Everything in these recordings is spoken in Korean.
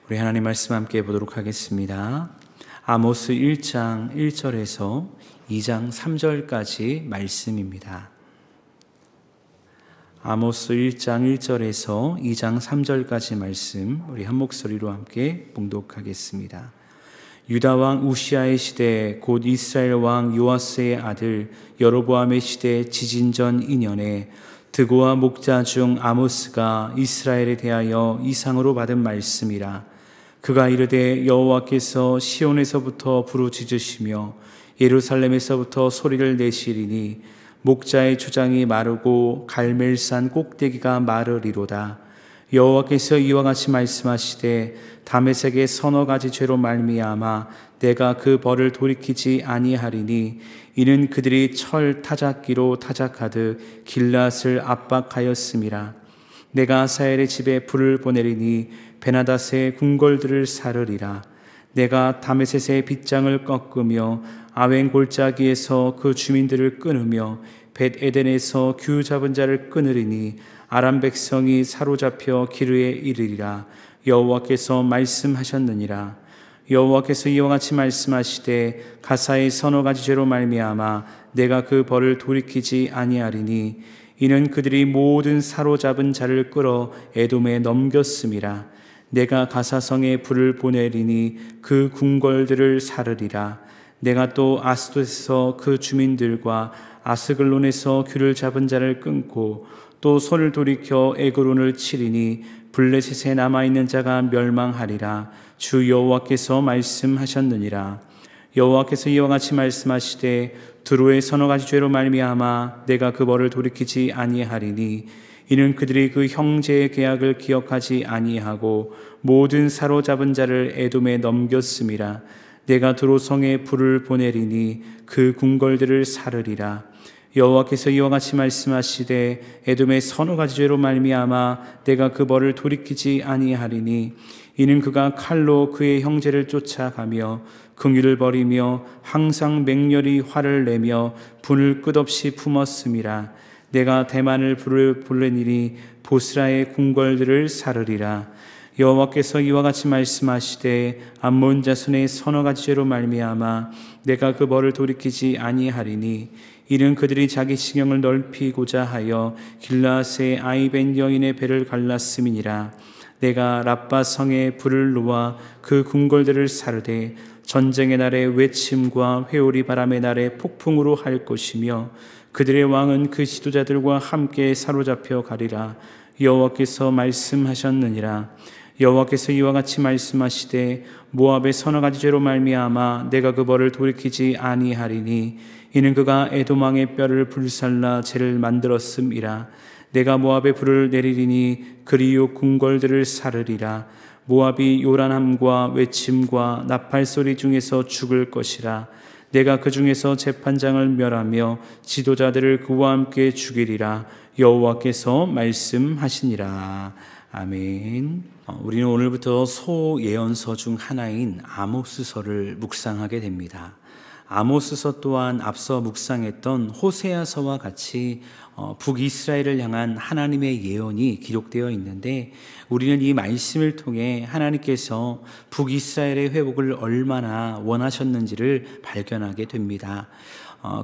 우리 하나님 말씀 함께 보도록 하겠습니다. 아모스 1장 1절에서 2장 3절까지 말씀입니다. 아모스 1장 1절에서 2장 3절까지 말씀 우리 한 목소리로 함께 봉독하겠습니다. 유다 왕 우시아의 시대 곧 이스라엘 왕 요아스의 아들 여로보암의 시대 지진전 2년에 드고와 목자 중 아모스가 이스라엘에 대하여 이상으로 받은 말씀이라. 그가 이르되 여호와께서 시온에서부터 부르짖으시며 예루살렘에서부터 소리를 내시리니 목자의 초장이 마르고 갈멜산 꼭대기가 마르리로다. 여호와께서 이와 같이 말씀하시되 다메섹의 서너 가지 죄로 말미암아 내가 그 벌을 돌이키지 아니하리니 이는 그들이 철 타작기로 타작하듯 길앗을 압박하였음이라. 내가 아사엘의 집에 불을 보내리니 베나닷의 궁궐들을 사르리라. 내가 다메섹의 빗장을 꺾으며 아웬 골짜기에서 그 주민들을 끊으며 벳에덴에서 규 잡은 자를 끊으리니 아람 백성이 사로잡혀 기르에 이르리라. 여호와께서 말씀하셨느니라. 여호와께서 이와 같이 말씀하시되 가사의 서너 가지 죄로 말미암아 내가 그 벌을 돌이키지 아니하리니 이는 그들이 모든 사로잡은 자를 끌어 에돔에 넘겼음이라. 내가 가사성에 불을 보내리니 그 궁궐들을 사르리라. 내가 또 아스돗에서 그 주민들과 아스글론에서 규를 잡은 자를 끊고 또 손을 돌이켜 에그론을 치리니 블레셋에 남아있는 자가 멸망하리라. 주 여호와께서 말씀하셨느니라. 여호와께서 이와 같이 말씀하시되 두로의 서너 가지 죄로 말미암아 내가 그 벌을 돌이키지 아니하리니 이는 그들이 그 형제의 계약을 기억하지 아니하고 모든 사로잡은 자를 에돔에 넘겼음이라. 내가 두로 성에 불을 보내리니 그 궁궐들을 사르리라. 여호와께서 이와 같이 말씀하시되 에돔의 서너 가지 죄로 말미암아 내가 그 벌을 돌이키지 아니하리니 이는 그가 칼로 그의 형제를 쫓아가며 긍휼을 버리며 항상 맹렬히 화를 내며 분을 끝없이 품었음이라. 내가 대만을 불을 보내리니 보스라의 궁궐들을 사르리라. 여호와께서 이와 같이 말씀하시되 암몬 자손의 서너 가지 죄로 말미암아 내가 그 벌을 돌이키지 아니하리니 이는 그들이 자기 시경을 넓히고자 하여 길라앗의 아이벤 여인의 배를 갈랐음이니라. 내가 라빠 성에 불을 놓아 그 궁궐들을 사르되 전쟁의 날에 외침과 회오리 바람의 날에 폭풍으로 할 것이며 그들의 왕은 그 지도자들과 함께 사로잡혀 가리라. 여호와께서 말씀하셨느니라. 여호와께서 이와 같이 말씀하시되 모압의 서너 가지 죄로 말미암아 내가 그 벌을 돌이키지 아니하리니 이는 그가 에돔 왕의 뼈를 불살라 죄를 만들었음이라. 내가 모압에 불을 내리리니 그리요 궁궐들을 사르리라. 모압이 요란함과 외침과 나팔 소리 중에서 죽을 것이라. 내가 그 중에서 재판장을 멸하며 지도자들을 그와 함께 죽이리라. 여호와께서 말씀하시니라. 아멘. 우리는 오늘부터 소예언서 중 하나인 아모스서를 묵상하게 됩니다. 아모스서 또한 앞서 묵상했던 호세아서와 같이 북이스라엘을 향한 하나님의 예언이 기록되어 있는데 우리는 이 말씀을 통해 하나님께서 북이스라엘의 회복을 얼마나 원하셨는지를 발견하게 됩니다.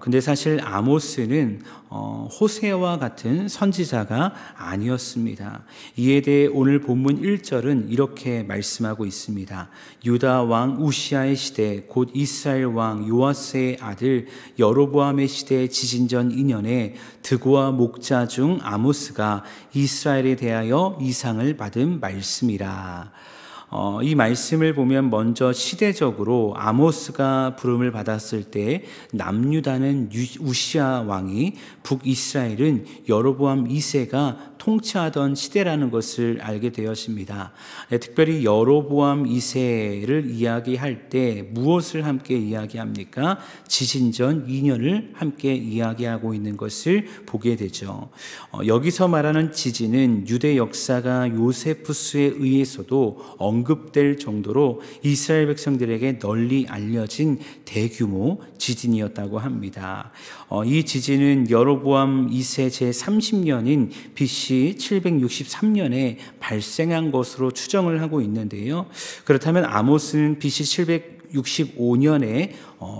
근데 사실 아모스는 호세아와 같은 선지자가 아니었습니다. 이에 대해 오늘 본문 1절은 이렇게 말씀하고 있습니다. 유다 왕 우시아의 시대 곧 이스라엘 왕 요아스의 아들 여로보암의 시대 지진전 2년에 드고와 목자 중 아모스가 이스라엘에 대하여 이상을 받은 말씀이라. 이 말씀을 보면 먼저 시대적으로 아모스가 부름을 받았을 때 남유다는 우시아 왕이 북이스라엘은 여로보암 2세가 통치하던 시대라는 것을 알게 되었습니다. 특별히 여로보암 2세를 이야기할 때 무엇을 함께 이야기합니까? 지진전 2년을 함께 이야기하고 있는 것을 보게 되죠. 여기서 말하는 지진은 유대 역사가 요세푸스에 의해서도 언급될 정도로 이스라엘 백성들에게 널리 알려진 대규모 지진이었다고 합니다. 이 지진은 여로보암 2세 제30년인 BC 763년에 발생한 것으로 추정을 하고 있는데요. 그렇다면 아모스는 BC 765년에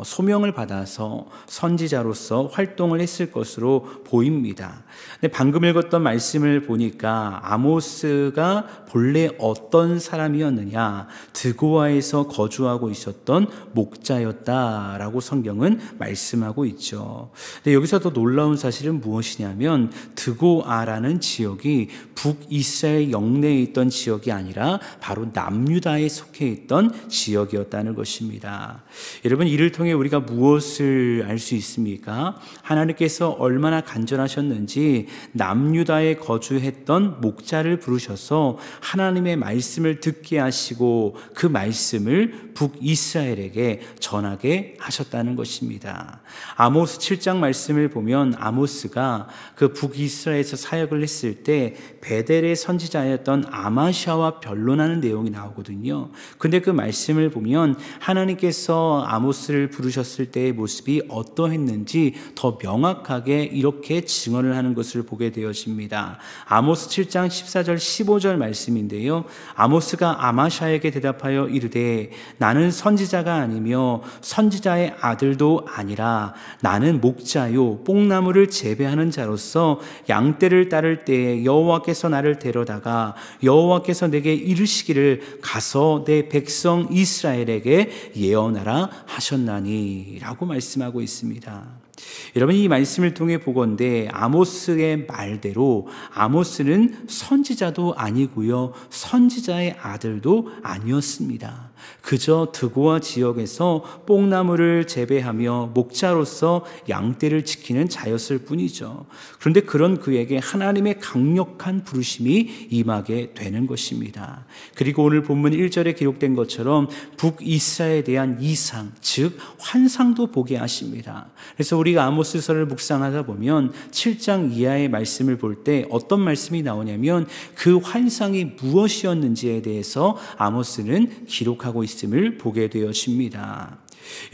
소명을 받아서 선지자로서 활동을 했을 것으로 보입니다. 근데 방금 읽었던 말씀을 보니까 아모스가 본래 어떤 사람이었느냐, 드고아에서 거주하고 있었던 목자였다라고 성경은 말씀하고 있죠. 근데 여기서 더 놀라운 사실은 무엇이냐면 드고아라는 지역이 북이스라엘 영내에 있던 지역이 아니라 바로 남유다에 속해 있던 지역이었다는 것입니다. 여러분, 이를 통해 우리가 무엇을 알 수 있습니까? 하나님께서 얼마나 간절하셨는지 남유다에 거주했던 목자를 부르셔서 하나님의 말씀을 듣게 하시고 그 말씀을 북이스라엘에게 전하게 하셨다는 것입니다. 아모스 7장 말씀을 보면 아모스가 그 북이스라엘에서 사역을 했을 때 베델의 선지자였던 아마샤와 변론하는 내용이 나오거든요. 근데 그 말씀을 보면 하나님께서 아모스를 부르셨을 때의 모습이 어떠했는지 더 명확하게 이렇게 증언을 하는 것을 보게 되어집니다. 아모스 7장 14절 15절 말씀인데요. 아모스가 아마샤에게 대답하여 이르되 나는 선지자가 아니며 선지자의 아들도 아니라 나는 목자요 뽕나무를 재배하는 자로서 양떼를 따를 때에 여호와께서 나를 데려다가 여호와께서 내게 이르시기를 가서 내 백성 이스라엘에게 예언하라 하셨나니 라고 말씀하고 있습니다. 여러분, 이 말씀을 통해 보건대 아모스의 말대로 아모스는 선지자도 아니고요, 선지자의 아들도 아니었습니다. 그저 드고아 지역에서 뽕나무를 재배하며 목자로서 양떼를 지키는 자였을 뿐이죠. 그런데 그런 그에게 하나님의 강력한 부르심이 임하게 되는 것입니다. 그리고 오늘 본문 1절에 기록된 것처럼 북이스라엘에 대한 이상, 즉 환상도 보게 하십니다. 그래서 우리가 아모스서를 묵상하다 보면 7장 이하의 말씀을 볼 때 어떤 말씀이 나오냐면 그 환상이 무엇이었는지에 대해서 아모스는 기록하고 있음을 보게 되어집니다.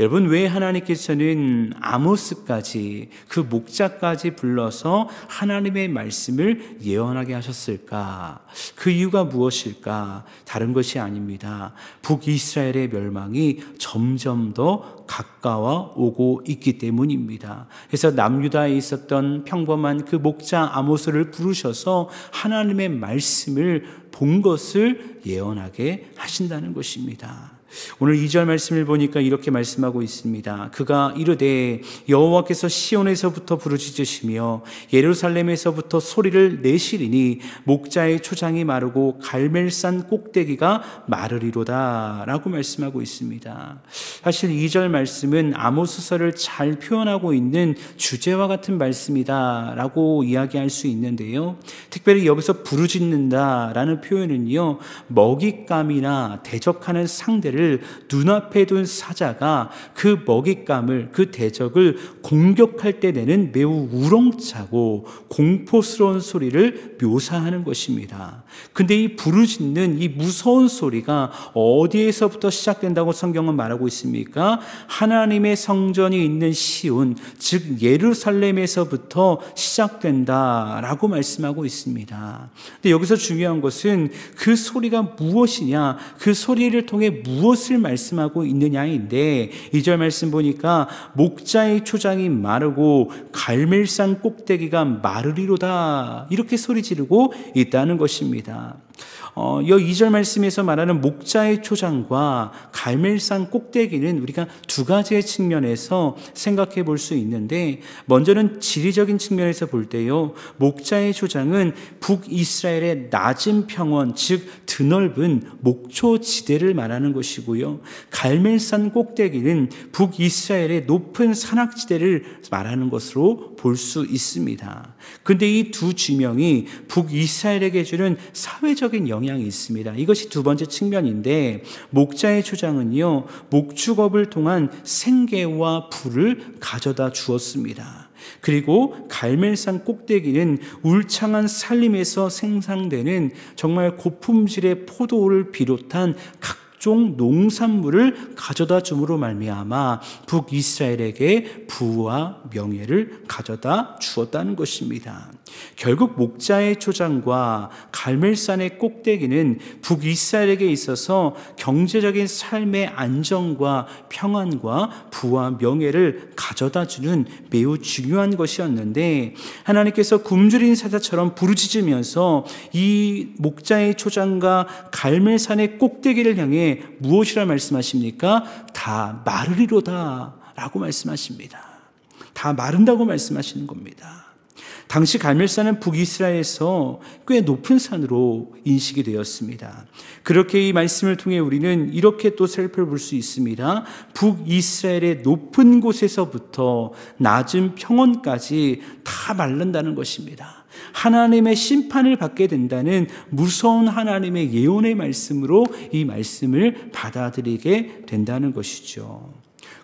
여러분, 왜 하나님께서는 아모스까지 그 목자까지 불러서 하나님의 말씀을 예언하게 하셨을까? 그 이유가 무엇일까? 다른 것이 아닙니다. 북이스라엘의 멸망이 점점 더 가까워 오고 있기 때문입니다. 그래서 남유다에 있었던 평범한 그 목자 아모스를 부르셔서 하나님의 말씀을 본 것을 예언하게 하신다는 것입니다. 오늘 2절 말씀을 보니까 이렇게 말씀하고 있습니다. 그가 이르되 여호와께서 시온에서부터 부르짖으시며 예루살렘에서부터 소리를 내시리니 목자의 초장이 마르고 갈멜산 꼭대기가 마르리로다 라고 말씀하고 있습니다. 사실 2절 말씀은 아모스서를 잘 표현하고 있는 주제와 같은 말씀이다 라고 이야기할 수 있는데요, 특별히 여기서 부르짖는다 라는 표현은요, 먹잇감이나 대적하는 상대를 눈앞에 둔 사자가 그 먹잇감을, 그 대적을 공격할 때 내는 매우 우렁차고 공포스러운 소리를 묘사하는 것입니다. 근데 이 부르짖는 이 무서운 소리가 어디에서부터 시작된다고 성경은 말하고 있습니까? 하나님의 성전이 있는 시온, 즉 예루살렘에서부터 시작된다라고 말씀하고 있습니다. 근데 여기서 중요한 것은 그 소리가 무엇이냐, 그 소리를 통해 무엇을 말씀하고 있느냐인데 2절 말씀 보니까 목자의 초장이 마르고 갈멜산 꼭대기가 마르리로다 이렇게 소리 지르고 있다는 것입니다. 이 2절 말씀에서 말하는 목자의 초장과 갈멜산 꼭대기는 우리가 두 가지의 측면에서 생각해 볼 수 있는데, 먼저는 지리적인 측면에서 볼 때요, 목자의 초장은 북이스라엘의 낮은 평원, 즉 드넓은 목초 지대를 말하는 것이고요, 갈멜산 꼭대기는 북이스라엘의 높은 산악지대를 말하는 것으로 볼 수 있습니다. 근데 이 두 지명이 북이스라엘에게 주는 사회적인 영향이 있습니다. 이것이 두 번째 측면인데, 목자의 초장은요, 목축업을 통한 생계와 부를 가져다 주었습니다. 그리고 갈멜산 꼭대기는 울창한 산림에서 생산되는 정말 고품질의 포도를 비롯한 각종 농산물을 가져다 줌으로 말미암아 북이스라엘에게 부와 명예를 가져다 주었다는 것입니다. 결국 목자의 초장과 갈멜산의 꼭대기는 북이스라엘에게 있어서 경제적인 삶의 안정과 평안과 부와 명예를 가져다 주는 매우 중요한 것이었는데, 하나님께서 굶주린 사자처럼 부르짖으면서 이 목자의 초장과 갈멜산의 꼭대기를 향해 무엇이라 말씀하십니까? 다 마르리로다 라고 말씀하십니다. 다 마른다고 말씀하시는 겁니다. 당시 갈멜산은 북이스라엘에서 꽤 높은 산으로 인식이 되었습니다. 그렇게 이 말씀을 통해 우리는 이렇게 또 살펴볼 수 있습니다. 북이스라엘의 높은 곳에서부터 낮은 평원까지 다 마른다는 것입니다. 하나님의 심판을 받게 된다는 무서운 하나님의 예언의 말씀으로 이 말씀을 받아들이게 된다는 것이죠.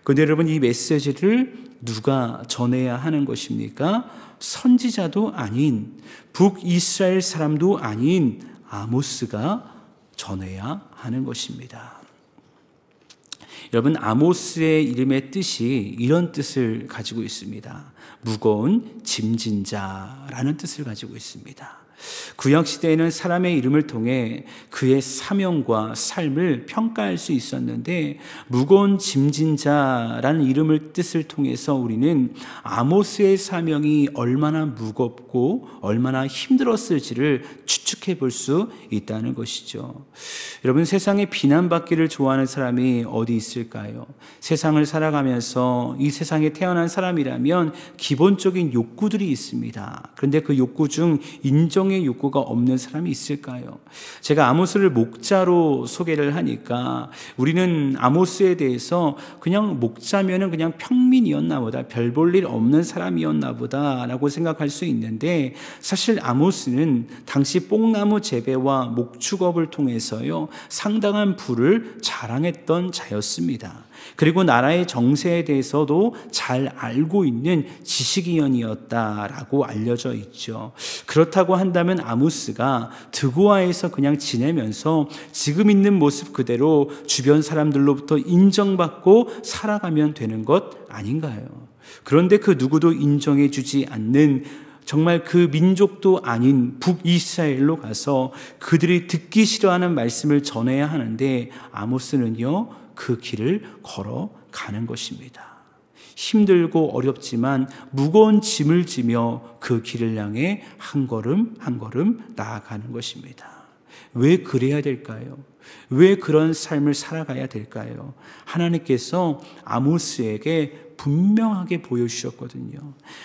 그런데 여러분, 이 메시지를 누가 전해야 하는 것입니까? 선지자도 아닌, 북이스라엘 사람도 아닌 아모스가 전해야 하는 것입니다. 여러분, 아모스의 이름의 뜻이 이런 뜻을 가지고 있습니다. 무거운 짐진 자라는 뜻을 가지고 있습니다. 구약시대에는 사람의 이름을 통해 그의 사명과 삶을 평가할 수 있었는데, 무거운 짐진 자라는 이름을 뜻을 통해서 우리는 아모스의 사명이 얼마나 무겁고 얼마나 힘들었을지를 추측해 볼 수 있다는 것이죠. 여러분, 세상에 비난받기를 좋아하는 사람이 어디 있을까요? 세상을 살아가면서 이 세상에 태어난 사람이라면 기본적인 욕구들이 있습니다. 그런데 그 욕구 중 인정의 욕구가 없는 사람이 있을까요? 제가 아모스를 목자로 소개를 하니까 우리는 아모스에 대해서 그냥 목자면은 그냥 평민이었나 보다, 별 볼 일 없는 사람이었나 보다라고 생각할 수 있는데, 사실 아모스는 당시 뽕나무 재배와 목축업을 통해서요 상당한 부를 자랑했던 자였습니다. 그리고 나라의 정세에 대해서도 잘 알고 있는 지식인이었다라고 알려져 있죠. 그렇다고 한다면 아모스가 드고아에서 그냥 지내면서 지금 있는 모습 그대로 주변 사람들로부터 인정받고 살아가면 되는 것 아닌가요? 그런데 그 누구도 인정해 주지 않는 정말 그 민족도 아닌 북이스라엘로 가서 그들이 듣기 싫어하는 말씀을 전해야 하는데, 아모스는요 그 길을 걸어가는 것입니다. 힘들고 어렵지만 무거운 짐을 지며 그 길을 향해 한 걸음 한 걸음 나아가는 것입니다. 왜 그래야 될까요? 왜 그런 삶을 살아가야 될까요? 하나님께서 아모스에게 분명하게 보여주셨거든요.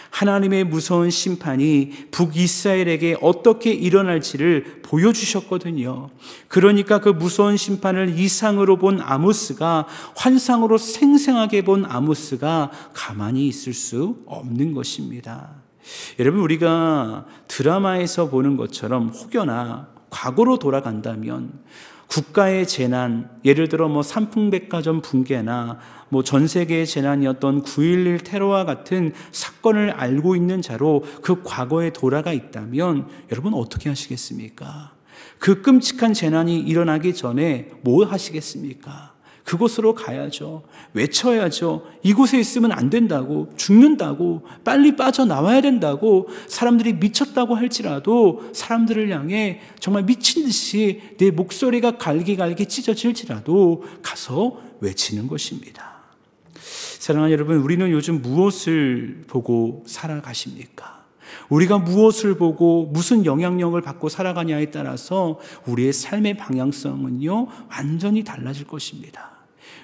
하나님의 무서운 심판이 북이스라엘에게 어떻게 일어날지를 보여주셨거든요. 그러니까 그 무서운 심판을 이상으로 본 아모스가, 환상으로 생생하게 본 아모스가 가만히 있을 수 없는 것입니다. 여러분, 우리가 드라마에서 보는 것처럼 혹여나 과거로 돌아간다면 국가의 재난, 예를 들어 삼풍백화점 붕괴나 전 세계의 재난이었던 9.11 테러와 같은 사건을 알고 있는 자로 그 과거에 돌아가 있다면 여러분 어떻게 하시겠습니까? 그 끔찍한 재난이 일어나기 전에 뭐 하시겠습니까? 그곳으로 가야죠. 외쳐야죠. 이곳에 있으면 안 된다고, 죽는다고, 빨리 빠져나와야 된다고, 사람들이 미쳤다고 할지라도 사람들을 향해 정말 미친 듯이 내 목소리가 갈기갈기 찢어질지라도 가서 외치는 것입니다. 사랑하는 여러분, 우리는 요즘 무엇을 보고 살아가십니까? 우리가 무엇을 보고 무슨 영향력을 받고 살아가냐에 따라서 우리의 삶의 방향성은요 완전히 달라질 것입니다.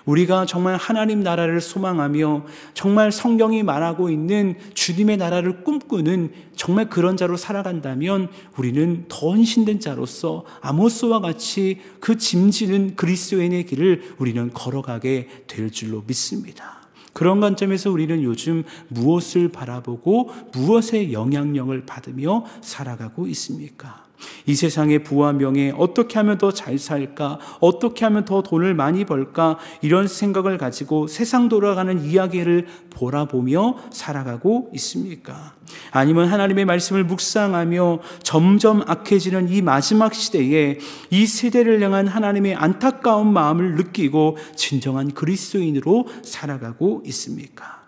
우리가 정말 하나님 나라를 소망하며 정말 성경이 말하고 있는 주님의 나라를 꿈꾸는 정말 그런 자로 살아간다면 우리는 더 헌신된 자로서 아모스와 같이 그 짐지는 그리스도인의 길을 우리는 걸어가게 될 줄로 믿습니다. 그런 관점에서 우리는 요즘 무엇을 바라보고 무엇의 영향력을 받으며 살아가고 있습니까? 이 세상의 부와 명예, 어떻게 하면 더 잘 살까? 어떻게 하면 더 돈을 많이 벌까? 이런 생각을 가지고 세상 돌아가는 이야기를 보라보며 살아가고 있습니까? 아니면 하나님의 말씀을 묵상하며 점점 악해지는 이 마지막 시대에 이 세대를 향한 하나님의 안타까운 마음을 느끼고 진정한 그리스도인으로 살아가고 있습니까?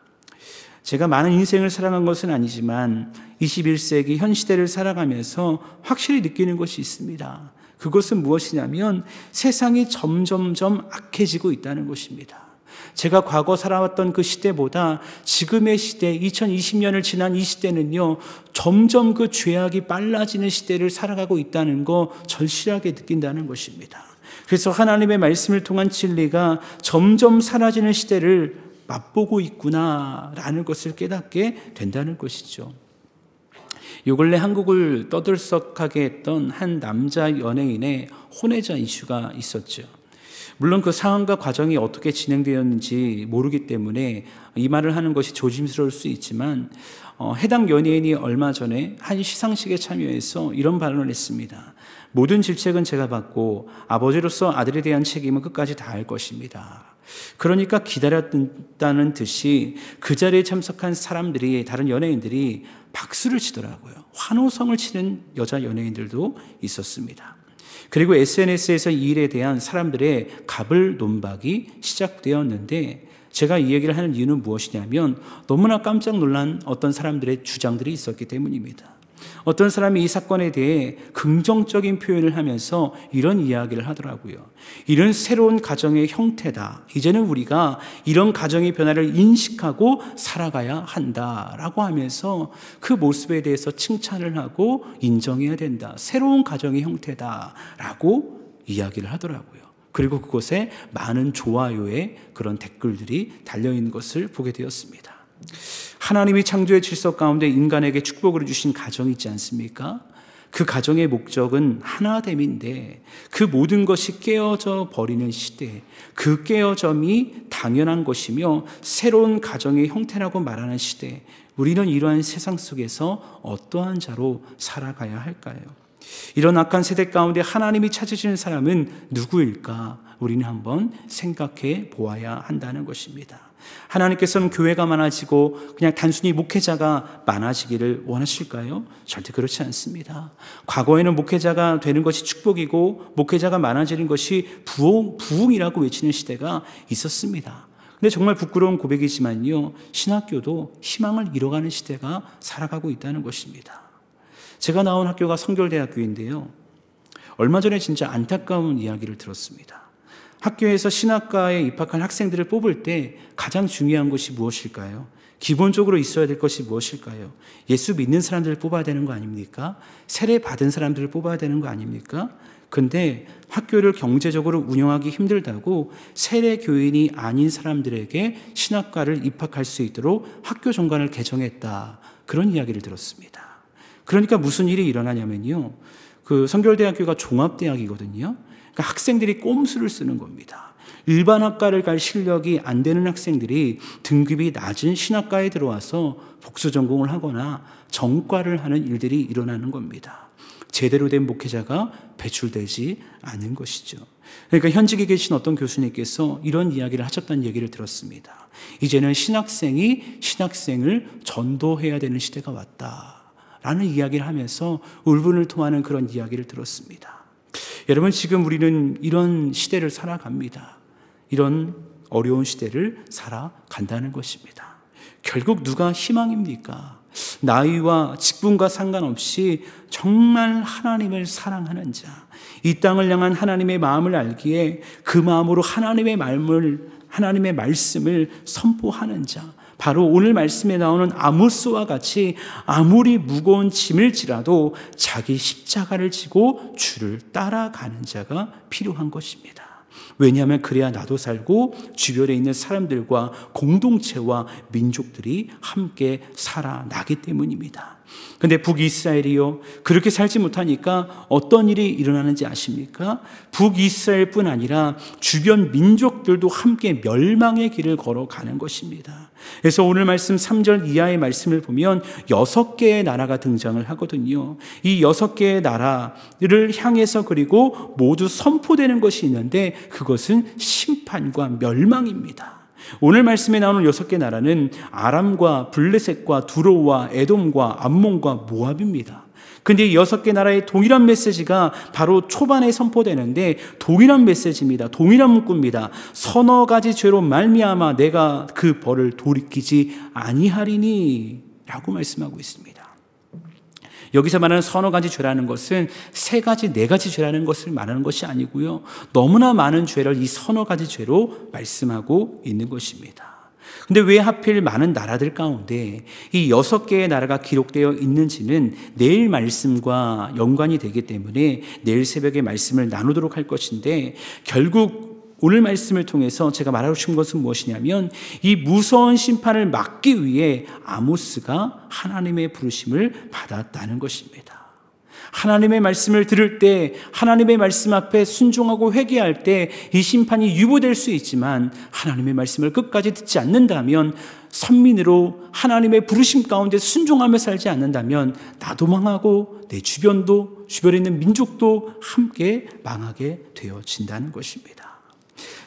제가 많은 인생을 살아간 것은 아니지만 21세기 현 시대를 살아가면서 확실히 느끼는 것이 있습니다. 그것은 무엇이냐면 세상이 점점점 악해지고 있다는 것입니다. 제가 과거 살아왔던 그 시대보다 지금의 시대, 2020년을 지난 이 시대는요, 점점 그 죄악이 빨라지는 시대를 살아가고 있다는 거 절실하게 느낀다는 것입니다. 그래서 하나님의 말씀을 통한 진리가 점점 사라지는 시대를 맛보고 있구나라는 것을 깨닫게 된다는 것이죠. 요 근래 한국을 떠들썩하게 했던 한 남자 연예인의 혼외자 이슈가 있었죠. 물론 그 상황과 과정이 어떻게 진행되었는지 모르기 때문에 이 말을 하는 것이 조심스러울 수 있지만 해당 연예인이 얼마 전에 한 시상식에 참여해서 이런 발언을 했습니다. 모든 질책은 제가 받고 아버지로서 아들에 대한 책임은 끝까지 다할 것입니다. 그러니까 기다렸다는 듯이 그 자리에 참석한 사람들이, 다른 연예인들이 박수를 치더라고요. 환호성을 치는 여자 연예인들도 있었습니다. 그리고 SNS에서 이 일에 대한 사람들의 갑을 논박이 시작되었는데, 제가 이 얘기를 하는 이유는 무엇이냐면 너무나 깜짝 놀란 어떤 사람들의 주장들이 있었기 때문입니다. 어떤 사람이 이 사건에 대해 긍정적인 표현을 하면서 이런 이야기를 하더라고요. 이런 새로운 가정의 형태다. 이제는 우리가 이런 가정의 변화를 인식하고 살아가야 한다라고 하면서 그 모습에 대해서 칭찬을 하고 인정해야 된다. 새로운 가정의 형태다라고 이야기를 하더라고요. 그리고 그곳에 많은 좋아요의 그런 댓글들이 달려있는 것을 보게 되었습니다. 하나님이 창조의 질서 가운데 인간에게 축복을 주신 가정이 있지 않습니까? 그 가정의 목적은 하나됨인데 그 모든 것이 깨어져 버리는 시대, 그 깨어짐이 당연한 것이며 새로운 가정의 형태라고 말하는 시대, 우리는 이러한 세상 속에서 어떠한 자로 살아가야 할까요? 이런 악한 세대 가운데 하나님이 찾으시는 사람은 누구일까? 우리는 한번 생각해 보아야 한다는 것입니다. 하나님께서는 교회가 많아지고 그냥 단순히 목회자가 많아지기를 원하실까요? 절대 그렇지 않습니다. 과거에는 목회자가 되는 것이 축복이고 목회자가 많아지는 것이 부흥이라고 외치는 시대가 있었습니다. 근데 정말 부끄러운 고백이지만요, 신학교도 희망을 잃어가는 시대가 살아가고 있다는 것입니다. 제가 나온 학교가 성결대학교인데요, 얼마 전에 진짜 안타까운 이야기를 들었습니다. 학교에서 신학과에 입학한 학생들을 뽑을 때 가장 중요한 것이 무엇일까요? 기본적으로 있어야 될 것이 무엇일까요? 예수 믿는 사람들을 뽑아야 되는 거 아닙니까? 세례 받은 사람들을 뽑아야 되는 거 아닙니까? 근데 학교를 경제적으로 운영하기 힘들다고 세례 교인이 아닌 사람들에게 신학과를 입학할 수 있도록 학교 정관을 개정했다. 그런 이야기를 들었습니다. 그러니까 무슨 일이 일어나냐면요, 그 성결대학교가 종합대학이거든요. 그러니까 학생들이 꼼수를 쓰는 겁니다. 일반 학과를 갈 실력이 안 되는 학생들이 등급이 낮은 신학과에 들어와서 복수 전공을 하거나 전과를 하는 일들이 일어나는 겁니다. 제대로 된 목회자가 배출되지 않은 것이죠. 그러니까 현직에 계신 어떤 교수님께서 이런 이야기를 하셨다는 얘기를 들었습니다. 이제는 신학생이 신학생을 전도해야 되는 시대가 왔다라는 이야기를 하면서 울분을 토하는 그런 이야기를 들었습니다. 여러분, 지금 우리는 이런 시대를 살아갑니다. 이런 어려운 시대를 살아간다는 것입니다. 결국 누가 희망입니까? 나이와 직분과 상관없이 정말 하나님을 사랑하는 자, 이 땅을 향한 하나님의 마음을 알기에 그 마음으로 하나님의 말씀을 선포하는 자, 바로 오늘 말씀에 나오는 아모스와 같이 아무리 무거운 짐을 지라도 자기 십자가를 지고 주를 따라가는 자가 필요한 것입니다. 왜냐하면 그래야 나도 살고 주변에 있는 사람들과 공동체와 민족들이 함께 살아나기 때문입니다. 근데 북이스라엘이요, 그렇게 살지 못하니까 어떤 일이 일어나는지 아십니까? 북이스라엘뿐 아니라 주변 민족들도 함께 멸망의 길을 걸어가는 것입니다. 그래서 오늘 말씀 3절 이하의 말씀을 보면 6개의 나라가 등장을 하거든요. 이 6개의 나라를 향해서 그리고 모두 선포되는 것이 있는데 그것은 심판과 멸망입니다. 오늘 말씀에 나오는 6개 나라는 아람과 블레셋과 두로와 에돔과 암몬과 모압입니다. 근데 이 6개 나라의 동일한 메시지가 바로 초반에 선포되는데 동일한 메시지입니다. 동일한 문구입니다. 서너 가지 죄로 말미암아 내가 그 벌을 돌이키지 아니하리니 라고 말씀하고 있습니다. 여기서 말하는 서너 가지 죄라는 것은 3가지, 4가지 죄라는 것을 말하는 것이 아니고요. 너무나 많은 죄를 이 서너 가지 죄로 말씀하고 있는 것입니다. 근데 왜 하필 많은 나라들 가운데 이 6개의 나라가 기록되어 있는지는 내일 말씀과 연관이 되기 때문에 내일 새벽에 말씀을 나누도록 할 것인데, 결국 오늘 말씀을 통해서 제가 말하고 싶은 것은 무엇이냐면 이 무서운 심판을 막기 위해 아모스가 하나님의 부르심을 받았다는 것입니다. 하나님의 말씀을 들을 때, 하나님의 말씀 앞에 순종하고 회개할 때 이 심판이 유보될 수 있지만, 하나님의 말씀을 끝까지 듣지 않는다면, 선민으로 하나님의 부르심 가운데 순종하며 살지 않는다면 나도 망하고 내 주변도, 주변에 있는 민족도 함께 망하게 되어진다는 것입니다.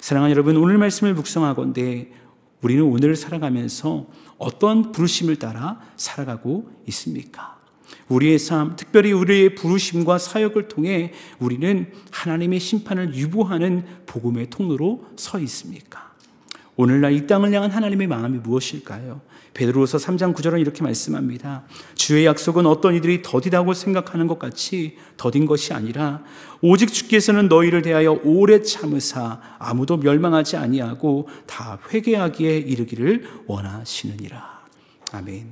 사랑하는 여러분, 오늘 말씀을 묵상하건대 우리는 오늘을 살아가면서 어떤 부르심을 따라 살아가고 있습니까? 우리의 삶, 특별히 우리의 부르심과 사역을 통해 우리는 하나님의 심판을 유보하는 복음의 통로로 서 있습니까? 오늘날 이 땅을 향한 하나님의 마음이 무엇일까요? 베드로후서 3장 9절은 이렇게 말씀합니다. 주의 약속은 어떤 이들이 더디다고 생각하는 것 같이 더딘 것이 아니라 오직 주께서는 너희를 대하여 오래 참으사 아무도 멸망하지 아니하고 다 회개하기에 이르기를 원하시느니라. 아멘.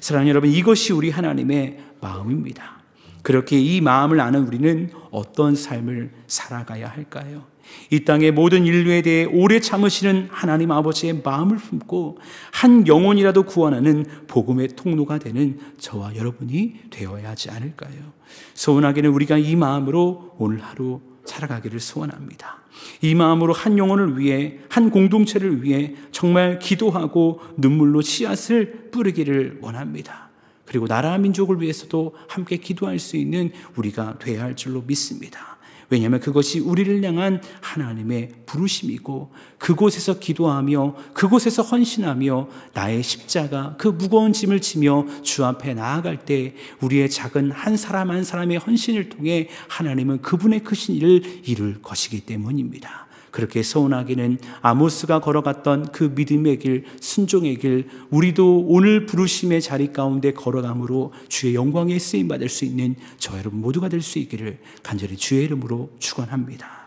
사랑하는 여러분, 이것이 우리 하나님의 마음입니다. 그렇게 이 마음을 아는 우리는 어떤 삶을 살아가야 할까요? 이 땅의 모든 인류에 대해 오래 참으시는 하나님 아버지의 마음을 품고 한 영혼이라도 구원하는 복음의 통로가 되는 저와 여러분이 되어야 하지 않을까요? 소원하기는 우리가 이 마음으로 오늘 하루 살아가기를 소원합니다. 이 마음으로 한 영혼을 위해, 한 공동체를 위해 정말 기도하고 눈물로 씨앗을 뿌리기를 원합니다. 그리고 나라와 민족을 위해서도 함께 기도할 수 있는 우리가 되어야 할 줄로 믿습니다. 왜냐하면 그것이 우리를 향한 하나님의 부르심이고, 그곳에서 기도하며 그곳에서 헌신하며 나의 십자가, 그 무거운 짐을 지며 주 앞에 나아갈 때 우리의 작은 한 사람 한 사람의 헌신을 통해 하나님은 그분의 크신 일을 이룰 것이기 때문입니다. 그렇게 소원하기는 아모스가 걸어갔던 그 믿음의 길, 순종의 길, 우리도 오늘 부르심의 자리 가운데 걸어감으로 주의 영광에 쓰임받을 수 있는 저 여러분 모두가 될 수 있기를 간절히 주의 이름으로 축원합니다.